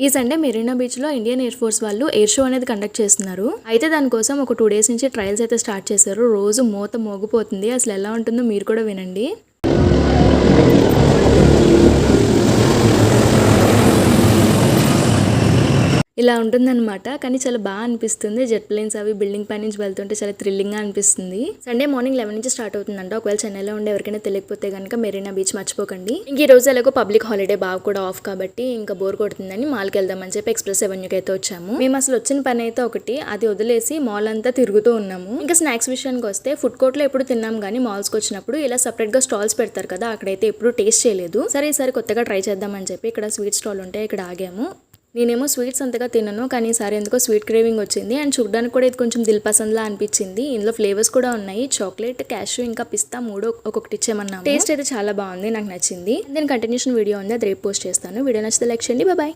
ఈ Sunday Marina beach లో Indian air force వాళ్ళు ఎయిర్ షో అనేది కండక్ట్ చేస్తున్నారు. అయితే దానికోసం ఒక 2 days నుంచి ట్రయల్స్ అయితే స్టార్ట్ చేశారు. రోజు మోత మోగిపోతుంది. అసలు ఎలా ఉంటుందో మీరు కూడా వినండి. ఇలా ఉంటుందన్నమాట. కానీ చాలా బాగా అనిపిస్తుంది. జెట్ ప్లేన్స్ అవి బిల్డింగ్ పై నుంచి వెళ్తుంటే చాలా థ్రిల్లింగ్ గా అనిపిస్తుంది. సండే మార్నింగ్ 11 నుంచి స్టార్ట్ అవుతుందంట. ఒకవేళ చెన్నైలో ఉండే ఎవరికైనా తెలియకపోతే కనుక మెరీనా బీచ్ మర్చిపోకండి. ఇంక ఈ రోజు ఎలాగో పబ్లిక్ హాలిడే బాగా కూడా ఆఫ్ కాబట్టి ఇంకా బోర్ కొడుతుందని మాల్కి వెళ్దామని చెప్పి ఎక్స్ప్రెస్ అవెన్యూకి అయితే వచ్చాము. మేము అసలు వచ్చిన పని అయితే ఒకటి, అది వదిలేసి మాల్ అంతా తిరుగుతూ ఉన్నాము. ఇంకా స్నాక్స్ విషయానికి వస్తే ఫుడ్ కోర్ట్ లో ఎప్పుడు తిన్నాం కానీ మాల్స్ కి వచ్చినప్పుడు ఇలా సెపరేట్ గా స్టాల్స్ పెడతారు కదా, అక్కడైతే ఎప్పుడు టేస్ట్ చేయలేదు. సరే ఈసారి కొత్తగా ట్రై చేద్దామని చెప్పి ఇక్కడ స్వీట్ స్టాల్ ఉంటే ఇక్కడ ఆగాము. నేనేమో స్వీట్స్ అంతగా తినను, కానీ ఈసారి ఎందుకో స్వీట్ క్రేవింగ్ వచ్చింది. అండ్ చూడడానికి కూడా ఇది కొంచెం దిల్ పసంద్లా అనిపించింది. ఇందులో ఫ్లేవర్స్ కూడా ఉన్నాయి, చాక్లెట్, క్యాష్యూ ఇంకా పిస్తా, 3 ఒక్కొక్కటి ఇచ్చేమన్నాము. టేస్ట్ అయితే చాలా బాగుంది, నాకు నచ్చింది. దీని కంటిన్యూషన్ వీడియో ఉంది, అది రేపు పోస్ట్ చేస్తాను. వీడియో నచ్చితే లైక్ చేయండి. బాయ్.